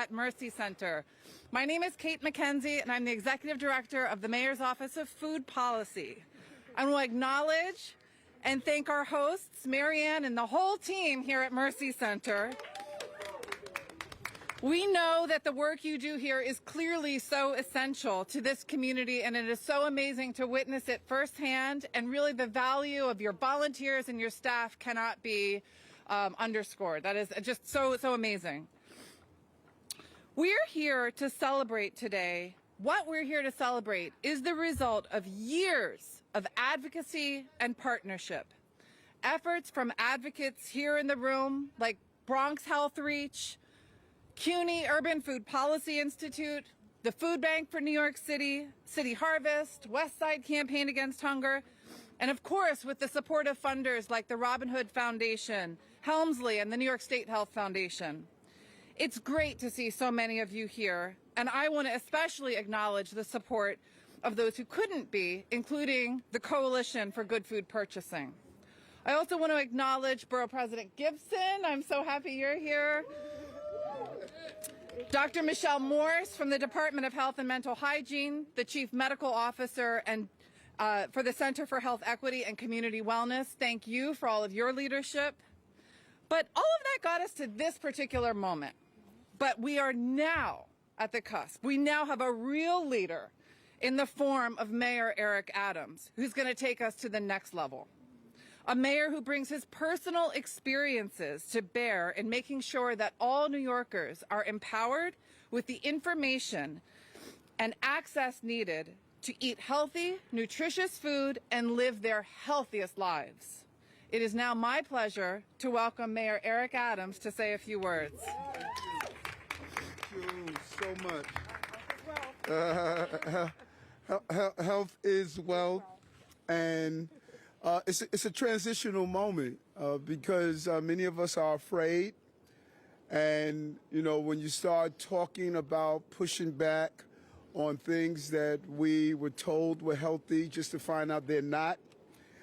at Mercy Center. My name is Kate McKenzie, and I'm the Executive Director of the Mayor's Office of Food Policy. I want to acknowledge and thank our hosts, Marianne and the whole team here at Mercy Center. We know that the work you do here is clearly so essential to this community, and it is so amazing to witness it firsthand, and really the value of your volunteers and your staff cannot be underscored. That is just so amazing. We're here to celebrate today. What we're here to celebrate is the result of years of advocacy and partnership. Efforts from advocates here in the room like Bronx Health Reach, CUNY Urban Food Policy Institute, the Food Bank for New York City, City Harvest, West Side Campaign Against Hunger, and of course with the support of funders like the Robin Hood Foundation, Helmsley, and the New York State Health Foundation. It's great to see so many of you here, and I want to especially acknowledge the support of those who couldn't be, including the Coalition for Good Food Purchasing. I also want to acknowledge Borough President Gibson. I'm so happy you're here. Dr. Michelle Morse from the Department of Health and Mental Hygiene, the Chief Medical Officer and for the Center for Health Equity and Community Wellness. Thank you for all of your leadership. But all of that got us to this particular moment. But we are now at the cusp. We now have a real leader in the form of Mayor Eric Adams, who's going to take us to the next level. A mayor who brings his personal experiences to bear in making sure that all New Yorkers are empowered with the information and access needed to eat healthy, nutritious food and live their healthiest lives. It is now my pleasure to welcome Mayor Eric Adams to say a few words. Thank you so much. Health is wealth, and it's a transitional moment because many of us are afraid. And, you know, when you start talking about pushing back on things that we were told were healthy just to find out they're not.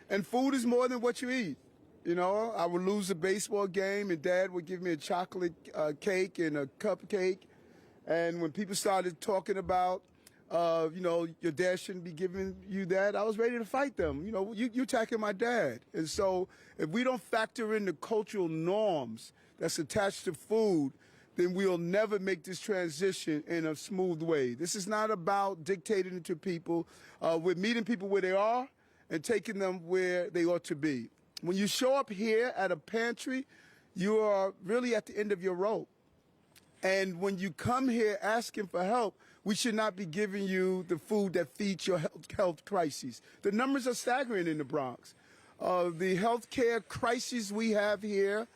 And food is more than what you eat. You know, I would lose a baseball game and Dad would give me a chocolate cake and a cupcake. And when people started talking about, you know, your dad shouldn't be giving you that, I was ready to fight them. You know, you're attacking my dad. And so if we don't factor in the cultural norms that's attached to food, then we'll never make this transition in a smooth way. This is not about dictating it to people. We're meeting people where they are and taking them where they ought to be. When you show up here at a pantry, you are really at the end of your rope. And when you come here asking for help, we should not be giving you the food that feeds your health crises. The numbers are staggering in the Bronx. The health care crisis we have here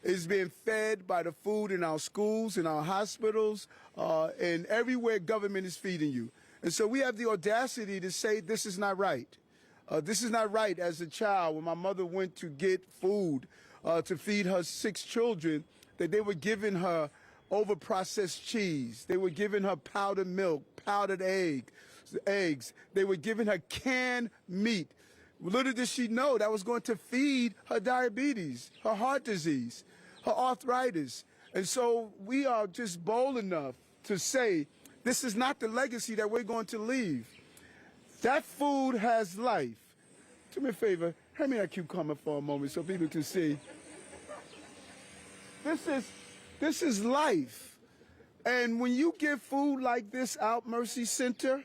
is being fed by the food in our schools, in our hospitals, and everywhere government is feeding you. And so we have the audacity to say this is not right. This is not right. As a child, when my mother went to get food to feed her 6 children, that they were giving her over-processed cheese. They were giving her powdered milk, powdered eggs. They were giving her canned meat. Little did she know that was going to feed her diabetes, her heart disease, her arthritis. And so we are just bold enough to say this is not the legacy that we're going to leave. That food has life. Do me a favor, hand me that cucumber for a moment so people can see. This is life. And when you give food like this out, Mercy Center,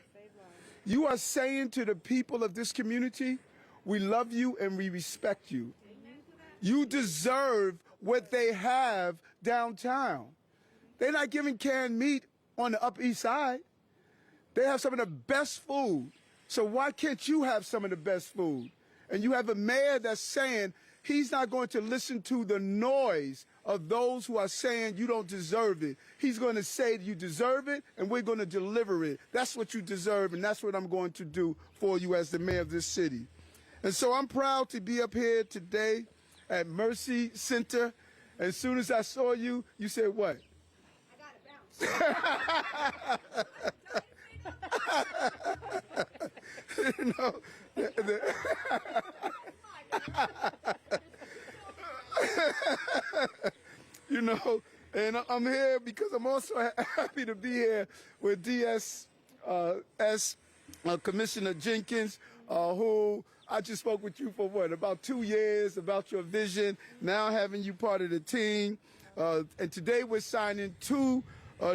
you are saying to the people of this community, we love you and we respect you. You deserve what they have downtown. They're not giving canned meat on the Upper East Side. They have some of the best food. So why can't you have some of the best food? And you have a mayor that's saying he's not going to listen to the noise of those who are saying you don't deserve it. He's going to say you deserve it, and we're going to deliver it. That's what you deserve, and that's what I'm going to do for you as the mayor of this city. And so I'm proud to be up here today at Mercy Center. As soon as I saw you, you said what? I got to bounce. You know, you know, and I'm here because I'm also happy to be here with Commissioner Jenkins, who I just spoke with you for about 2 years, about your vision, now having you part of the team. And today we're signing 2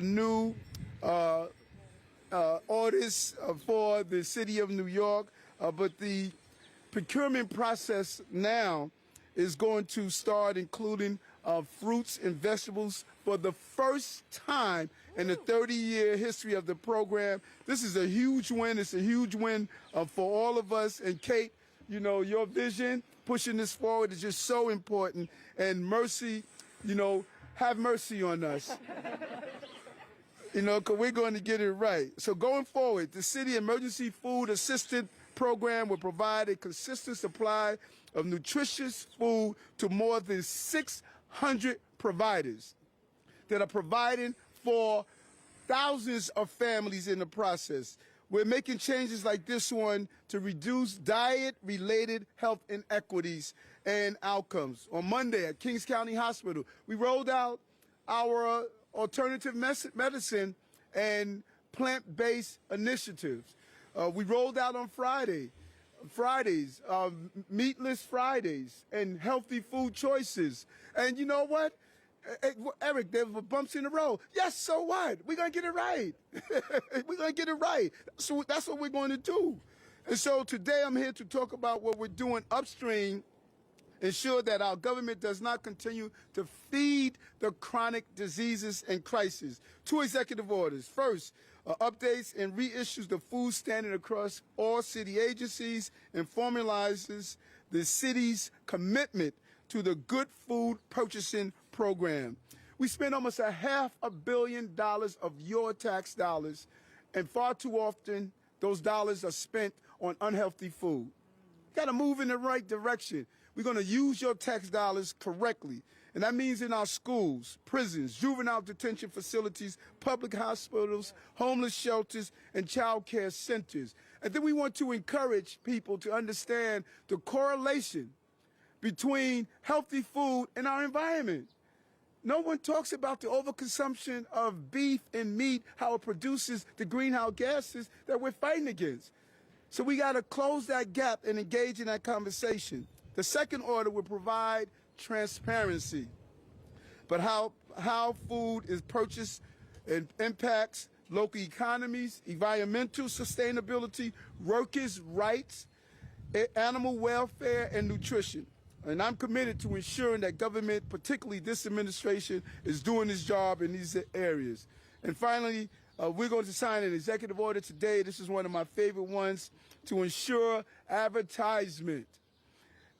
new orders for the city of New York, but the procurement process now is going to start including fruits and vegetables for the first time in the 30-year history of the program. This is a huge win. It's a huge win for all of us. And Kate, you know, your vision, pushing this forward is just so important. And mercy, you know, have mercy on us. You know, because we're going to get it right. So going forward, the City Emergency Food Assistance Program will provide a consistent supply of nutritious food to more than 600 providers that are providing for thousands of families in the process. We're making changes like this one to reduce diet-related health inequities and outcomes. On Monday at Kings County Hospital, we rolled out our alternative medicine and plant-based initiatives. We rolled out on Fridays, meatless Fridays and healthy food choices. And you know what? Eric, there were bumps in the road. Yes, so what? We're going to get it right. We're going to get it right. So that's what we're going to do. And so today I'm here to talk about what we're doing upstream, ensure that our government does not continue to feed the chronic diseases and crises. 2 executive orders. First, updates and reissues the food standard across all city agencies and formalizes the city's commitment to the Good Food Purchasing Program. We spend almost $500 million of your tax dollars, and far too often those dollars are spent on unhealthy food. Got to move in the right direction. We're going to use your tax dollars correctly. And that means in our schools, prisons, juvenile detention facilities, public hospitals, homeless shelters, and child care centers. And then we want to encourage people to understand the correlation between healthy food and our environment. No one talks about the overconsumption of beef and meat, how it produces the greenhouse gases that we're fighting against. So we got to close that gap and engage in that conversation. The second order will provide transparency, but how food is purchased and impacts local economies, environmental sustainability, workers' rights, animal welfare, and nutrition. And I'm committed to ensuring that government, particularly this administration, is doing its job in these areas. And finally, we're going to sign an executive order today. This is one of my favorite ones, to ensure advertisement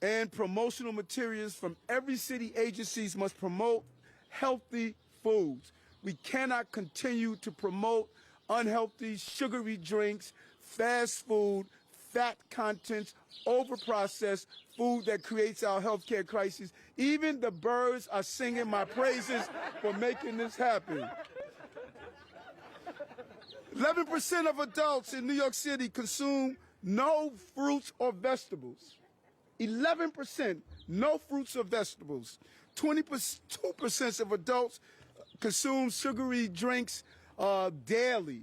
and promotional materials from every city agencies must promote healthy foods. We cannot continue to promote unhealthy, sugary drinks, fast food, fat contents, overprocessed food that creates our healthcare crisis. Even the birds are singing my praises for making this happen. 11% of adults in New York City consume no fruits or vegetables. 11%, no fruits or vegetables. 2% of adults consume sugary drinks daily,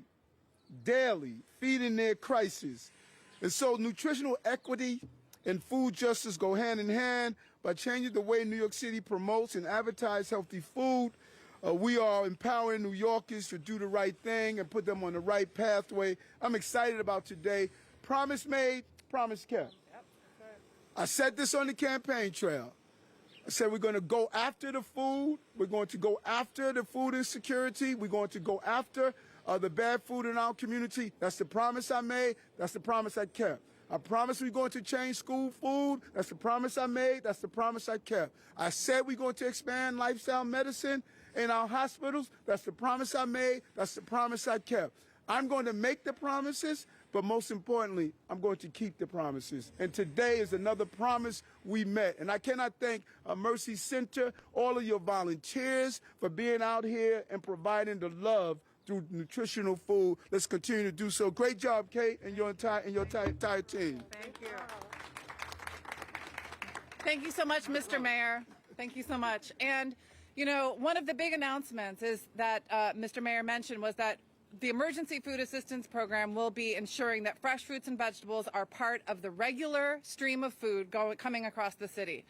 feeding their crisis. And so nutritional equity and food justice go hand in hand. By changing the way New York City promotes and advertises healthy food, we are empowering New Yorkers to do the right thing and put them on the right pathway. I'm excited about today. Promise made, promise kept. I said this on the campaign trail. I said we're going to go after the food. We're going to go after the food insecurity. We're going to go after the bad food in our community. That's the promise I made. That's the promise I kept. I promised we're going to change school food. That's the promise I made. That's the promise I kept. I said we're going to expand lifestyle medicine in our hospitals. That's the promise I made. That's the promise I kept. I'm going to make the promises, but most importantly, I'm going to keep the promises. And today is another promise we met. And I cannot thank Mercy Center, all of your volunteers for being out here and providing the love through nutritional food. Let's continue to do so. Great job, Kate, and your entire team. Thank you. Thank you so much, Mr. Mayor. Thank you so much. And You know, one of the big announcements is that Mr. Mayor mentioned was that the Emergency Food Assistance Program will be ensuring that fresh fruits and vegetables are part of the regular stream of food coming across the city.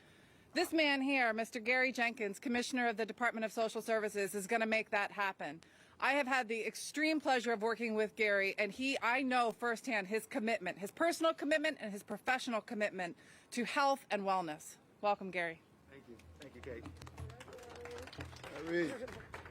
This man here, Mr. Gary Jenkins, Commissioner of the Department of Social Services, is going to make that happen. I have had the extreme pleasure of working with Gary, and I know firsthand his commitment, his personal commitment and his professional commitment to health and wellness. Welcome, Gary. Thank you. Thank you, Kate. Hey,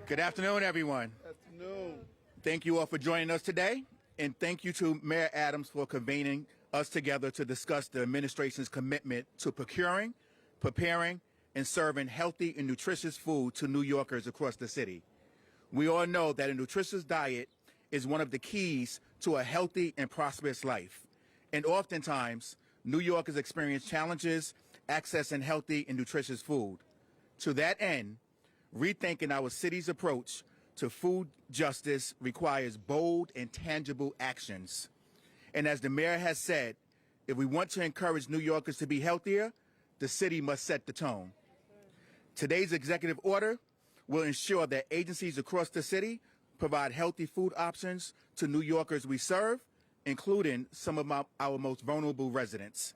Good afternoon, everyone. afternoon. Thank you all for joining us today, and thank you to Mayor Adams for convening us together to discuss the administration's commitment to procuring, preparing, and serving healthy and nutritious food to New Yorkers across the city. We all know that a nutritious diet is one of the keys to a healthy and prosperous life, and oftentimes, New Yorkers experience challenges accessing healthy and nutritious food. To that end, rethinking our city's approach to food justice requires bold and tangible actions. And as the mayor has said, if we want to encourage New Yorkers to be healthier, the city must set the tone. Today's executive order will ensure that agencies across the city provide healthy food options to New Yorkers we serve, including some of our most vulnerable residents.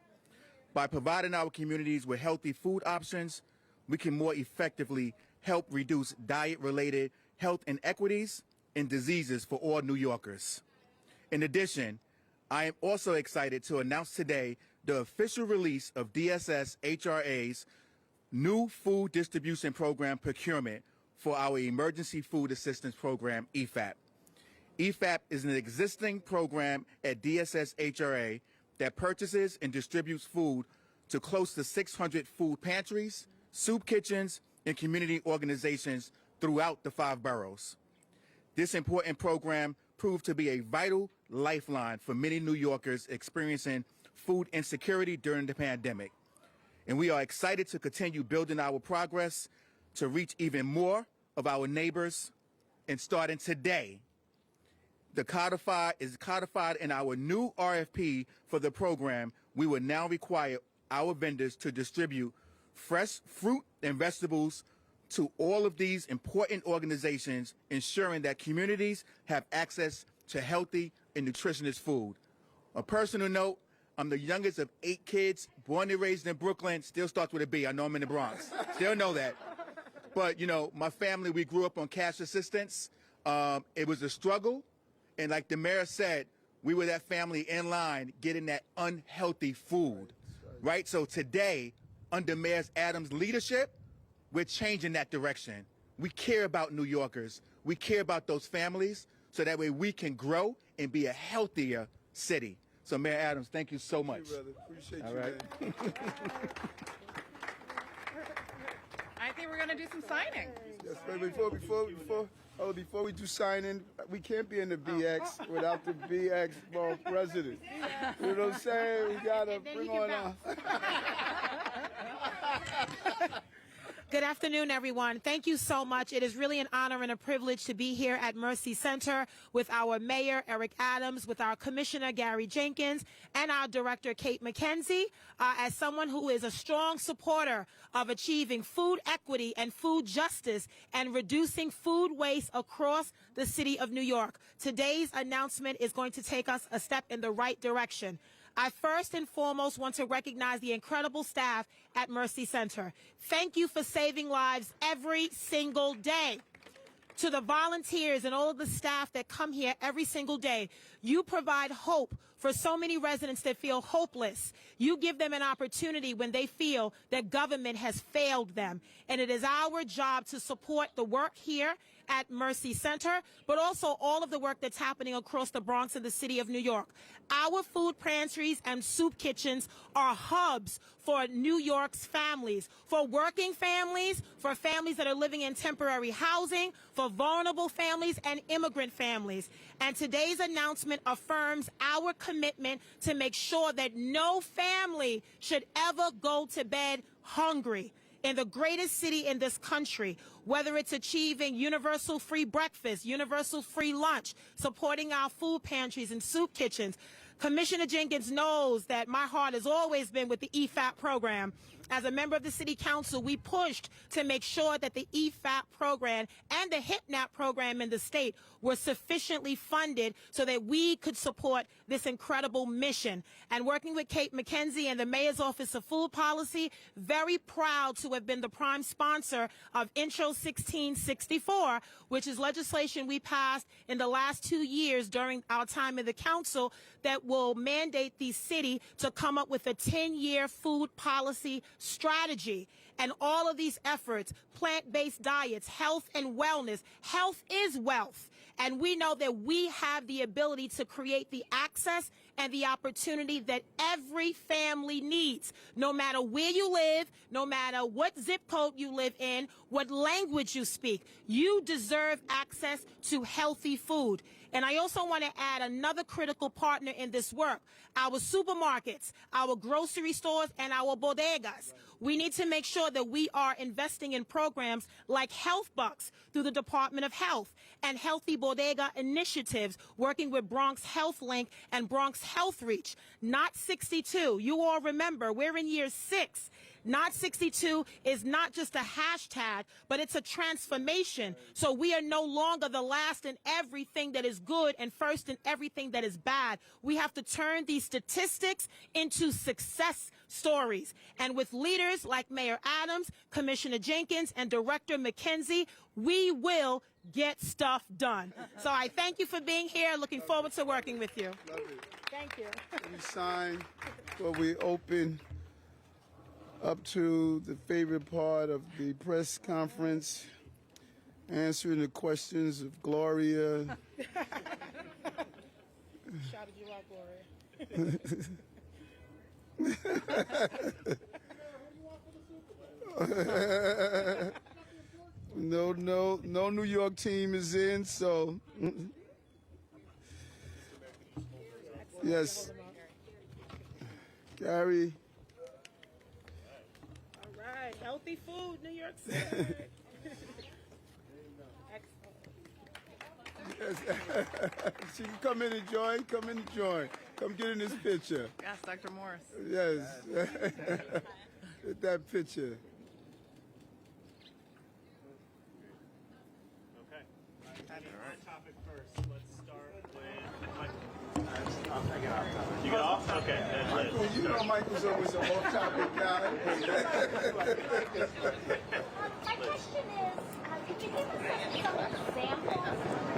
By providing our communities with healthy food options, we can more effectively help reduce diet-related health inequities and diseases for all New Yorkers. In addition, I am also excited to announce today the official release of DSS HRA's new food distribution program procurement for our Emergency Food Assistance Program, EFAP. EFAP is an existing program at DSS HRA that purchases and distributes food to close to 600 food pantries, soup kitchens, and community organizations throughout the 5 boroughs. This important program proved to be a vital lifeline for many New Yorkers experiencing food insecurity during the pandemic. And we are excited to continue building our progress to reach even more of our neighbors. And starting today, is codified in our new RFP for the program. We will now require our vendors to distribute fresh fruit and vegetables to all of these important organizations, ensuring that communities have access to healthy and nutritious food. A personal note, I'm the youngest of 8 kids, born and raised in Brooklyn, still starts with a B. I know I'm in the Bronx. Still know that. But, you know, my family, we grew up on cash assistance. It was a struggle. And like the mayor said, we were that family in line getting that unhealthy food, right? So today, under Mayor Adams' leadership, we're changing that direction. We care about New Yorkers. We care about those families so that way we can grow and be a healthier city. So Mayor Adams, thank you so much. Thank you, brother. Appreciate All you, right. man. I think we're going to do some signing. Yes, but before we do signing, we can't be in the BX without the BX ball president. You know what I'm saying? We gotta bring on our. Good afternoon, everyone. Thank you so much. It is really an honor and a privilege to be here at Mercy Center with our Mayor, Eric Adams, with our Commissioner, Gary Jenkins, and our Director, Kate McKenzie, as someone who is a strong supporter of achieving food equity and food justice and reducing food waste across the city of New York. Today's announcement is going to take us a step in the right direction. I first and foremost want to recognize the incredible staff at Mercy Center. Thank you for saving lives every single day. To the volunteers and all of the staff that come here every single day, you provide hope for so many residents that feel hopeless. You give them an opportunity when they feel that government has failed them. And it is our job to support the work here at Mercy Center, but also all of the work that's happening across the Bronx and the city of New York. Our food pantries and soup kitchens are hubs for New York's families, for working families, for families that are living in temporary housing, for vulnerable families and immigrant families. And today's announcement affirms our commitment to make sure that no family should ever go to bed hungry. In the greatest city in this country, whether it's achieving universal free breakfast, universal free lunch, supporting our food pantries and soup kitchens. Commissioner Jenkins knows that my heart has always been with the EFAP program, As a member of the City Council, we pushed to make sure that the EFAP program and the HIPNAP program in the state were sufficiently funded so that we could support this incredible mission. And working with Kate McKenzie and the Mayor's Office of Food Policy, very proud to have been the prime sponsor of Intro 1664, which is legislation we passed in the last 2 years during our time in the council that will mandate the city to come up with a 10-year food policy strategy. And all of these efforts, plant-based diets, health and wellness, health is wealth. And we know that we have the ability to create the access and the opportunity that every family needs, no matter where you live, no matter what zip code you live in, what language you speak. You deserve access to healthy food. And I also want to add another critical partner in this work, our supermarkets, our grocery stores, and our bodegas. We need to make sure that we are investing in programs like Health Bucks through the Department of Health and Healthy Bodega initiatives, working with Bronx Health Link and Bronx Health Reach. Not 62. You all remember, we're in year 6. Not 62 is not just a hashtag, but it's a transformation. So we are no longer the last in everything that is good and first in everything that is bad. We have to turn these statistics into success stories. And with leaders like Mayor Adams, Commissioner Jenkins, and Director McKenzie, we will get stuff done. So I thank you for being here. Looking forward to working with you. Love it. Thank you. We sign before we open up to the favorite part of the press conference, answering the questions of Gloria. Shouted you out, Gloria. No New York team is in, so yes. Gary. Healthy food, New York City. Excellent. She can come in and join. Come in and join. Come get in this picture. Yes, Dr. Morris. Yes. Get that picture. Okay. Topic first. Let's start with Michael. You get off? Okay. Michael, you know Michael's always a off-topic guy. My question is, could you give us some examples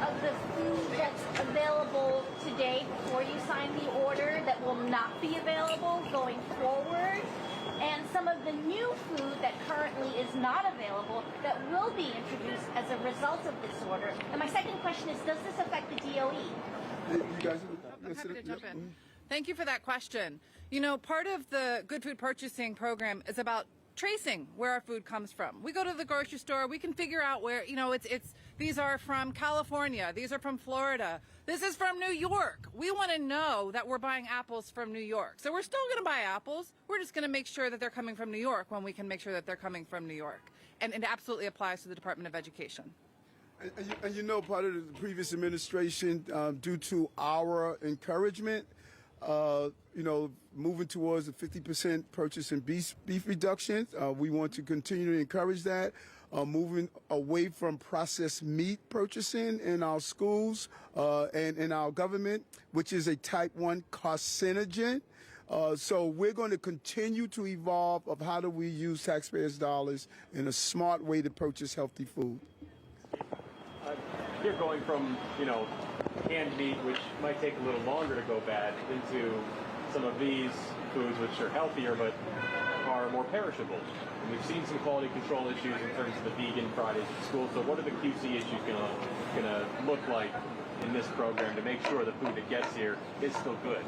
of the food that's available today before you sign the order that will not be available going forward? And some of the new food that currently is not available that will be introduced as a result of this order? And my second question is, does this affect the DOE? You guys, I'm happy to jump in. Thank you for that question. You know, part of the Good Food Purchasing program is about tracing where our food comes from. We go to the grocery store, we can figure out where, you know, these are from California, these are from Florida, this is from New York. We want to know that we're buying apples from New York. So we're still going to buy apples. We're just going to make sure that they're coming from New York when we can make sure that they're coming from New York. And it absolutely applies to the Department of Education. and you know, part of the previous administration, due to our encouragement, you know, moving towards a 50% purchase and beef reduction. We want to continue to encourage that. Moving away from processed meat purchasing in our schools and in our government, which is a type 1 carcinogen. So we're going to continue to evolve of how do we use taxpayers' dollars in a smart way to purchase healthy food. You're going from, you know, canned meat, which might take a little longer to go bad, into some of these foods which are healthier but are more perishable. And we've seen some quality control issues in terms of the vegan Fridays at school. So what are the QC issues gonna look like in this program to make sure the food that gets here is still good?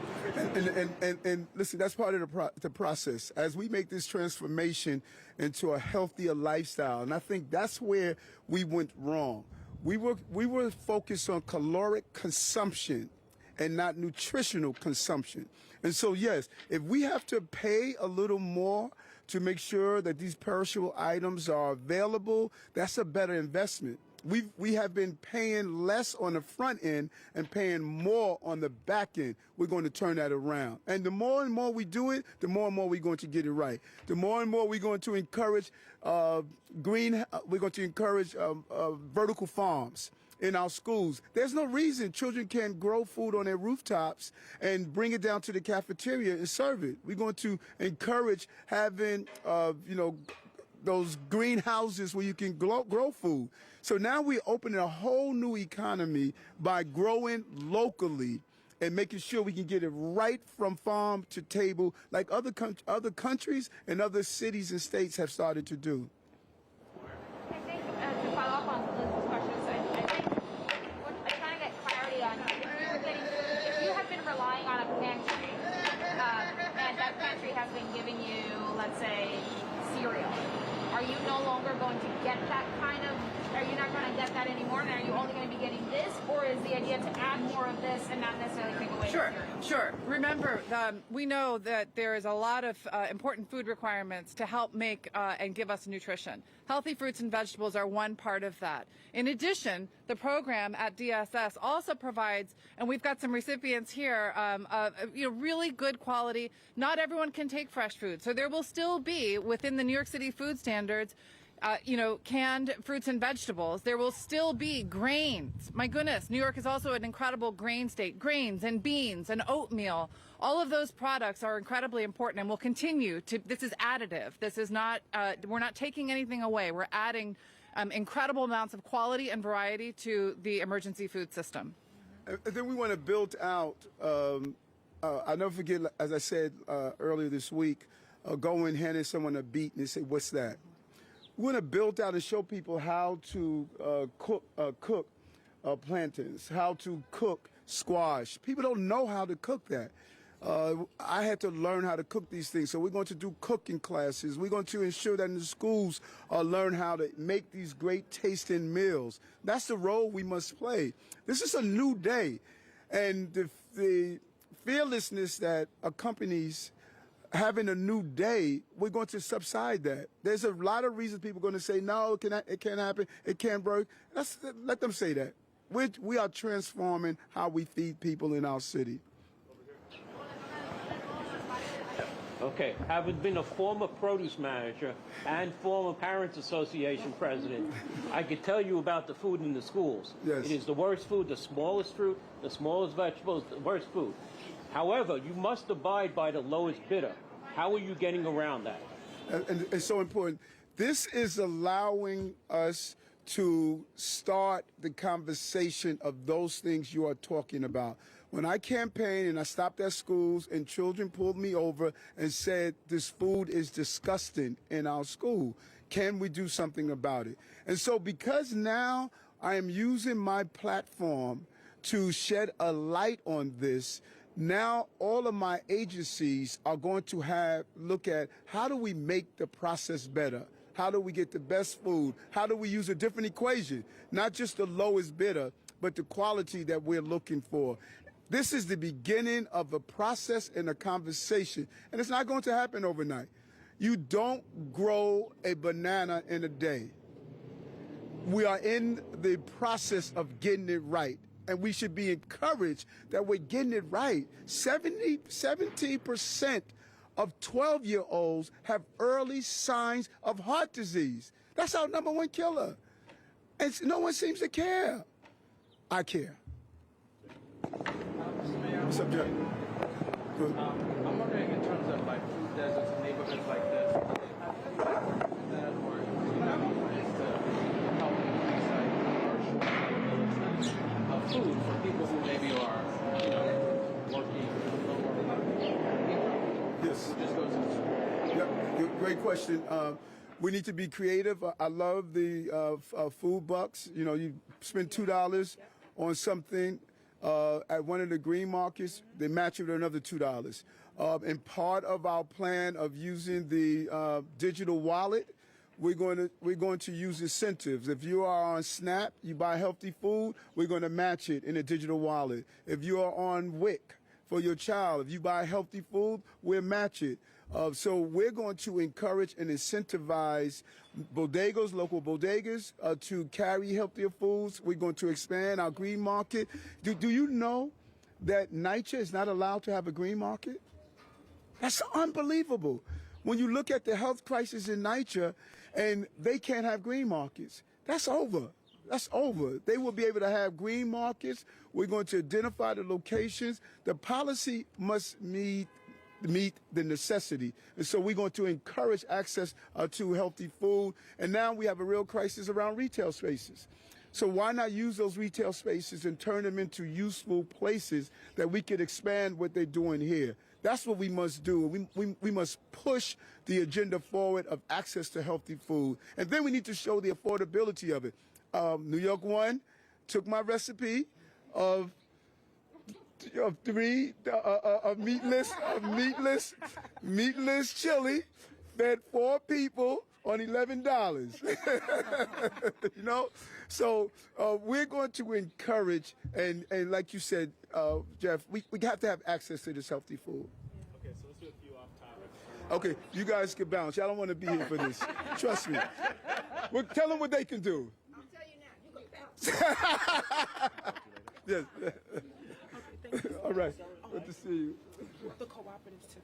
And listen, that's part of the process. As we make this transformation into a healthier lifestyle, and I think that's where we went wrong. We were focused on caloric consumption and not nutritional consumption. And so, yes, if we have to pay a little more to make sure that these perishable items are available, that's a better investment. we have been paying less on the front end and paying more on the back end. We're going to turn that around. And the more and more we do it, the more and more we're going to get it right. The more and more we're going to encourage we're going to encourage vertical farms in our schools. There's no reason children can't grow food on their rooftops and bring it down to the cafeteria and serve it. We're going to encourage having, those greenhouses where you can grow food. So now we're opening a whole new economy by growing locally and making sure we can get it right from farm to table like other countries and other cities and states have started to do. I think to follow up on Liz's questions, I think I'm trying to get clarity on if you have been relying on a pantry and that pantry has been giving you, let's say, cereal. Are you no longer going to get that are you not going to get that anymore? And are you only going to be getting this? Or is the idea to add more of this and not necessarily take away Sure, the cereal? sure. Remember, we know that there is a lot of important food requirements to help make and give us nutrition. Healthy fruits and vegetables are one part of that. In addition, the program at DSS also provides, and we've got some recipients here, really good quality. Not everyone can take fresh food, so there will still be, within the New York City food standards, canned fruits and vegetables. There will still be grains. My goodness, New York is also an incredible grain state. Grains and beans and oatmeal. All of those products are incredibly important and will continue to, this is additive. This is not, we're not taking anything away. We're adding incredible amounts of quality and variety to the emergency food system. And then we want to build out, I'll never forget, as I said earlier this week, going handing someone a beet and they say, what's that? We want to build out and show people how to cook plantains, how to cook squash. People don't know how to cook that. I had to learn how to cook these things, so we're going to do cooking classes. We're going to ensure that in the schools learn how to make these great tasting meals. That's the role we must play. This is a new day, and the fearlessness that accompanies having a new day, we're going to subside that. There's a lot of reasons people are going to say, no, it can't happen, it can't work. Let them say that. We are transforming how we feed people in our city. Okay, having been a former produce manager and former Parents Association president, I could tell you about the food in the schools. Yes. It is the worst food, the smallest fruit, the smallest vegetables, the worst food. However, you must abide by the lowest bidder. How are you getting around that? And it's so important. This is allowing us to start the conversation of those things you are talking about. When I campaigned and I stopped at schools and children pulled me over and said, this food is disgusting in our school, can we do something about it? And so because now I am using my platform to shed a light on this, now all of my agencies are going to look at how do we make the process better? How do we get the best food? How do we use a different equation? Not just the lowest bidder, but the quality that we're looking for. This is the beginning of a process and a conversation, and it's not going to happen overnight. You don't grow a banana in a day. We are in the process of getting it right. And we should be encouraged that we're getting it right. 70% of 12-year-olds have early signs of heart disease. That's our #1 killer. And no one seems to care. I care. What's up, Jeff? Good. I'm wondering in terms of like food deserts and neighborhoods like this, that or ways to help increase of food for people who maybe are, working Yes. who just go to the store. Yep. Great question. We need to be creative. I love the food bucks. You spend $2 on something at one of the green markets, they match it with another $2. And part of our plan of using the digital wallet, we're going to use incentives. If you are on SNAP, you buy healthy food, we're going to match it in a digital wallet. If you are on WIC for your child, if you buy healthy food, we'll match it. So we're going to encourage and incentivize bodegas, local bodegas, to carry healthier foods. We're going to expand our green market. Do you know that NYCHA is not allowed to have a green market? That's unbelievable. When you look at the health crisis in NYCHA and they can't have green markets, that's over. That's over. They will be able to have green markets. We're going to identify the locations. The policy must meet the necessity. And so we're going to encourage access to healthy food. And now we have a real crisis around retail spaces. So why not use those retail spaces and turn them into useful places that we could expand what they're doing here? That's what we must do. We must push the agenda forward of access to healthy food. And then we need to show the affordability of it. New York One took my recipe of meatless chili, fed 4 people on $11. You know, so we're going to encourage and like you said, Jeff, we have to have access to this healthy food. Okay, so let's do a few off topics. Okay, you guys can bounce. Y'all don't want to be here for this. Trust me. Well, tell them what they can do. I'll tell you now. You gonna bounce. Yes. Thank you. All right. Good to see you. The cooperatives too.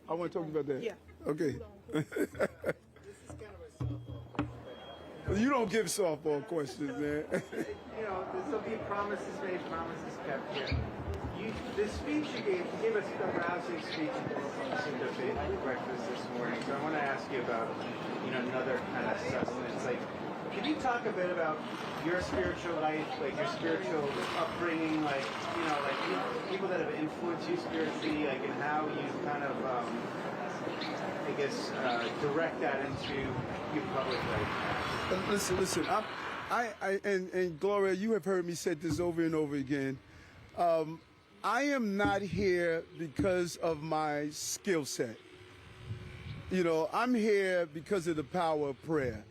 I want to talk about that. Yeah. Okay. This is kind of a softball. You don't give softball questions, man. You know, there'll be promises made, promises kept here. The speech you gave us a rousing speech at the breakfast this morning. So I want to ask you about, another kind of sustenance. Like, can you talk a bit about your spiritual life, like your spiritual upbringing, like people that have influenced you spiritually, like, and how you kind of, direct that into your public life? Listen. And Gloria, you have heard me say this over and over again. I am not here because of my skill set. I'm here because of the power of prayer.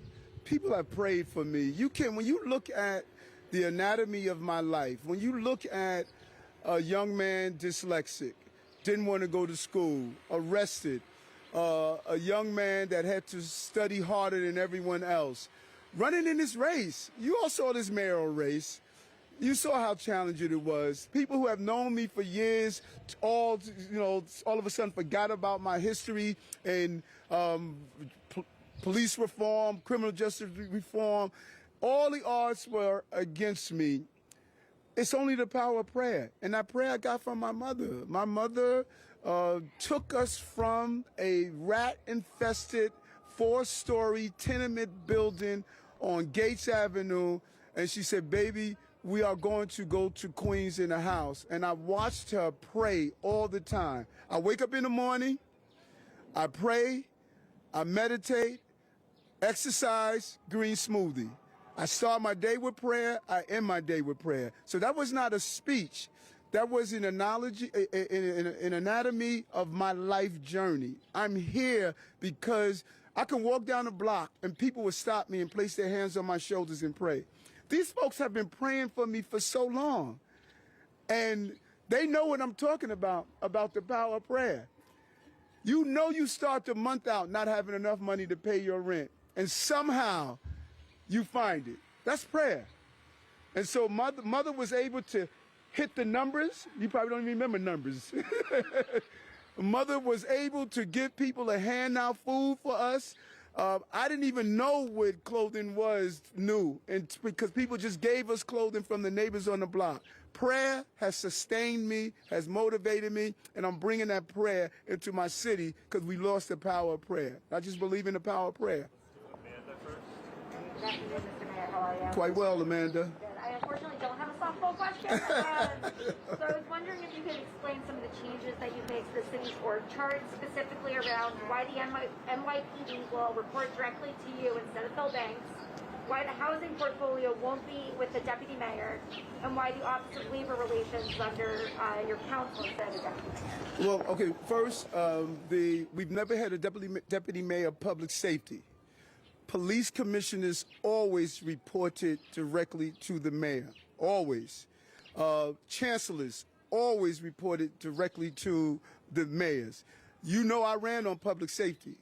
People have prayed for me. When you look at the anatomy of my life, when you look at a young man dyslexic, didn't want to go to school, arrested, a young man that had to study harder than everyone else, running in this race. You all saw this mayoral race. You saw how challenging it was. People who have known me for years, all of a sudden forgot about my history and police reform, criminal justice reform. All the odds were against me. It's only the power of prayer. And that prayer I got from my mother. My mother took us from a rat-infested 4-story tenement building on Gates Avenue, and she said, baby, we are going to go to Queens in a house. And I watched her pray all the time. I wake up in the morning, I pray, I meditate, exercise, green smoothie. I start my day with prayer, I end my day with prayer. So that was not a speech. That was an analogy, an anatomy of my life journey. I'm here because I can walk down the block and people will stop me and place their hands on my shoulders and pray. These folks have been praying for me for so long. And they know what I'm talking about the power of prayer. You start the month out not having enough money to pay your rent, and somehow you find it. That's prayer. And so mother was able to hit the numbers. You probably don't even remember numbers. Mother was able to give people a hand out food for us. I didn't even know what clothing was new, and because people just gave us clothing from the neighbors on the block. Prayer has sustained me, has motivated me, and I'm bringing that prayer into my city because we lost the power of prayer. I just believe in the power of prayer. Amanda first. Good afternoon, Mr. Mayor. How are you? Quite well, Amanda. Good. I unfortunately don't have a softball question. So I was wondering if you could explain some of the changes that you've made to the city's org chart, specifically around why the NYPD will report directly to you instead of Phil Banks, why the housing portfolio won't be with the deputy mayor, and why the Office of Labor Relations is under your council instead of the deputy mayor. Well, okay, first, we've never had a deputy mayor of public safety. Police commissioners always reported directly to the mayor, always. Chancellors always reported directly to the mayors. You know I ran on public safety,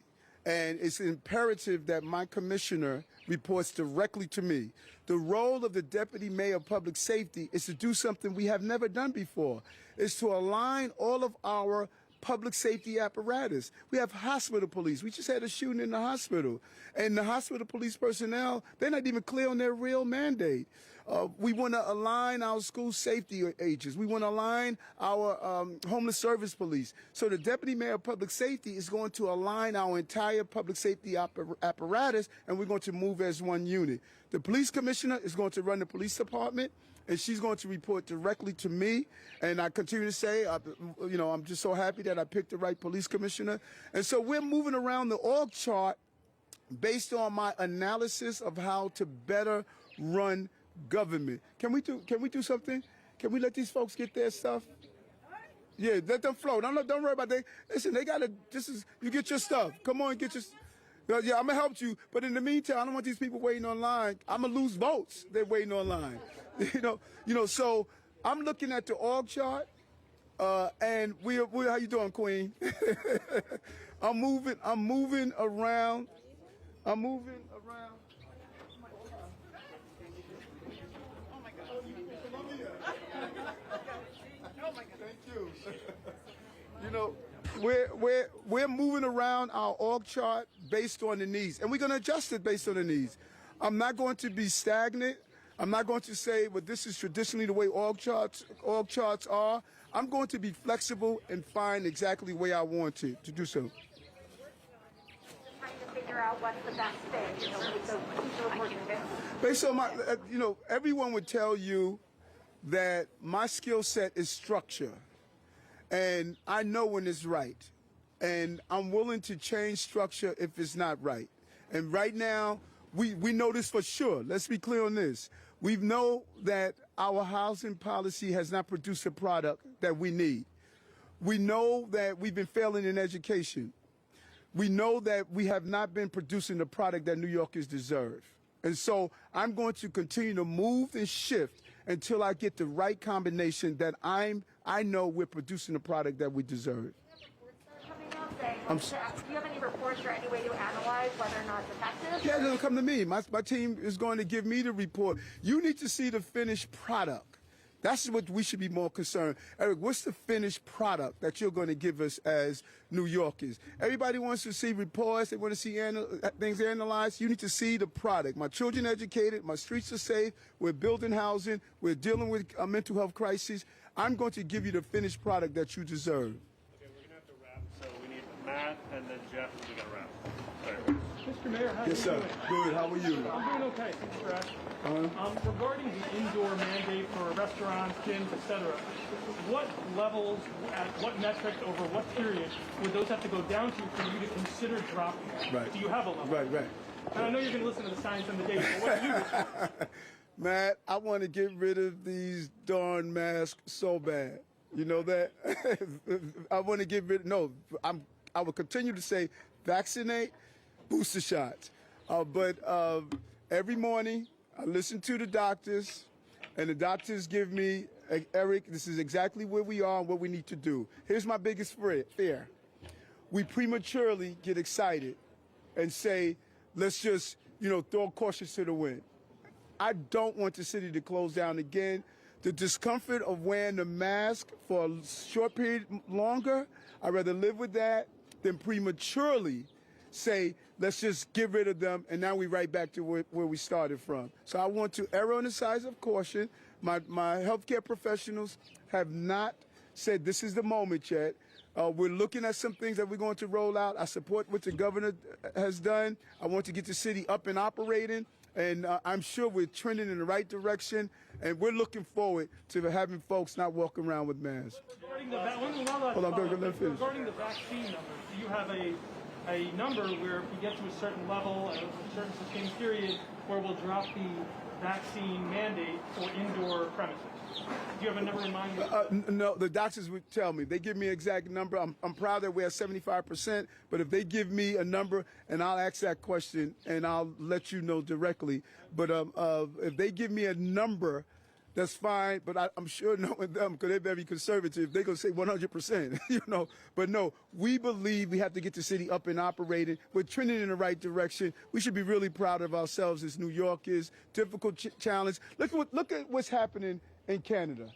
and it's imperative that my commissioner reports directly to me. The role of the deputy mayor of public safety is to do something we have never done before. It's to align all of our public safety apparatus. We have hospital police. We just had a shooting in the hospital. And the hospital police personnel, they're not even clear on their real mandate. We want to align our school safety agents. We want to align our homeless service police. So the deputy mayor of public safety is going to align our entire public safety apparatus, and we're going to move as one unit. The police commissioner is going to run the police department, and she's going to report directly to me. And I continue to say, you know, I'm just so happy that I picked the right police commissioner. And so we're moving around the org chart based on my analysis of how to better run government. Can we do something? Can we let these folks get their stuff? Yeah, let them flow. Don't worry about that. Listen, they gotta. You get your stuff. Come on, get your. Yeah, I'm gonna help you. But in the meantime, I don't want these people waiting online. I'm gonna lose votes. They're waiting online. You know. So I'm looking at the org chart, and we how you doing, Queen? I'm moving around. I'm moving around. Thank you. You know, we're moving around our org chart based on the needs, and we're going to adjust it based on the needs. I'm not going to be stagnant. I'm not going to say, well, this is traditionally the way org charts are. I'm going to be flexible and find exactly the way I want to do so. Trying to figure out what's the best fit, you know, so who's reporting this? Based on my, you know, everyone would tell you that my skill set is structure, and I know when it's right, and I'm willing to change structure if it's not right. And right now, we know this for sure. Let's be clear on this. We know that our housing policy has not produced a product that we need. We know that we've been failing in education. We know that we have not been producing the product that New Yorkers deserve. And so I'm going to continue to move and shift until I get the right combination that I know we're producing the product that we deserve. Do you have any reports or any way to analyze whether or not it's effective? Yeah, it'll come to me. My team is going to give me the report. You need to see the finished product. That's what we should be more concerned. Eric, what's the finished product that you're going to give us as New Yorkers? Everybody wants to see reports. They want to see things analyzed. You need to see the product. My children educated. My streets are safe. We're building housing. We're dealing with a mental health crisis. I'm going to give you the finished product that you deserve. Okay, we're going to have to wrap. So we need Matt and then Jeff, and we're going to wrap. Sorry. Mr. Mayor, how are you doing? Good. How are you? I'm doing okay. Thanks for asking. Regarding the indoor mandate for restaurants, gyms, etc., what levels, at what metrics, over what period would those have to go down to for you to consider dropping them? Right. Do you have a level? Right. And I know you're going to listen to the science and the data, but what do you decide? Matt, I want to get rid of these darn masks so bad. You know that? I want to get rid of, no, I will continue to say vaccinate, booster shots. But every morning I listen to the doctors, and the doctors give me, Eric, this is exactly where we are and what we need to do. Here's my biggest fear. We prematurely get excited and say, let's just, throw caution to the wind. I don't want the city to close down again. The discomfort of wearing the mask for a short period longer, I'd rather live with that than prematurely say, let's just get rid of them, and now we're right back to where we started from. So I want to err on the side of caution. My healthcare professionals have not said this is the moment yet. We're looking at some things that we're going to roll out. I support what the governor has done. I want to get the city up and operating, and I'm sure we're trending in the right direction, and we're looking forward to having folks not walk around with masks. Regarding the vaccine numbers, do you have a number where if we get to a certain level, a certain sustained period, where we'll drop the vaccine mandate for indoor premises? Do you have a number in mind? No, the doctors would tell me. They give me an exact number. I'm proud that we're at 75%, but if they give me a number, and I'll ask that question, and I'll let you know directly. But if they give me a number that's fine, but I'm sure knowing them, because they're very conservative, they're going to say 100%, you know. But no, we believe we have to get the city up and operating. We're trending in the right direction. We should be really proud of ourselves as New Yorkers. Difficult challenge. Look at what's happening in Canada.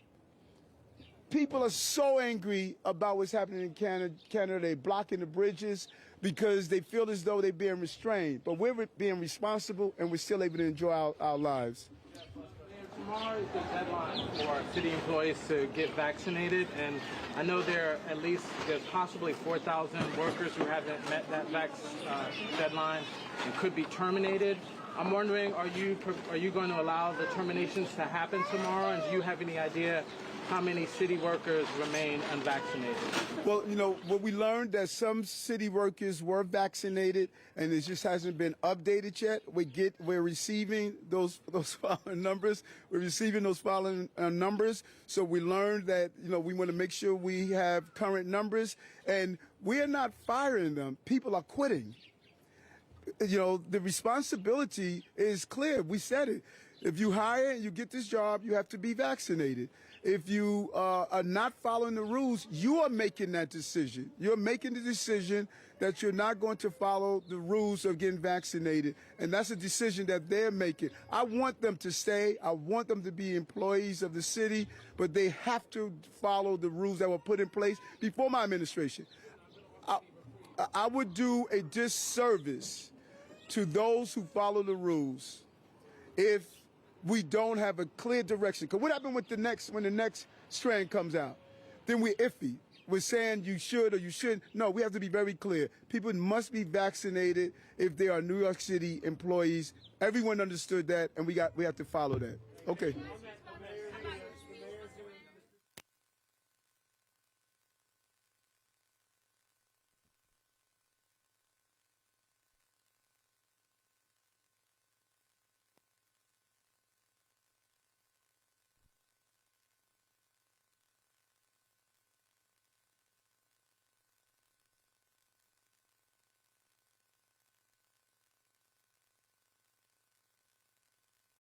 People are so angry about what's happening in Canada. They're blocking the bridges because they feel as though they're being restrained. But we're being responsible, and we're still able to enjoy our lives. Tomorrow is the deadline for city employees to get vaccinated, and I know there's possibly 4,000 workers who haven't met that deadline and could be terminated. I'm wondering, are you going to allow the terminations to happen tomorrow, and do you have any idea how many city workers remain unvaccinated? Well, you know, what we learned that some city workers were vaccinated, and it just hasn't been updated yet. We're receiving those following numbers. We're receiving those following numbers. So we learned that, you know, we want to make sure we have current numbers, and we are not firing them. People are quitting. You know, the responsibility is clear. We said it. If you hire and you get this job, you have to be vaccinated. If you are not following the rules, you are making that decision. You're making the decision that you're not going to follow the rules of getting vaccinated. And that's a decision that they're making. I want them to stay. I want them to be employees of the city, but they have to follow the rules that were put in place before my administration. I would do a disservice to those who follow the rules if we don't have a clear direction. Because what happened with when the next strand comes out? Then we're iffy. We're saying you should or you shouldn't. No, we have to be very clear. People must be vaccinated if they are New York City employees. Everyone understood that, and we have to follow that. Okay.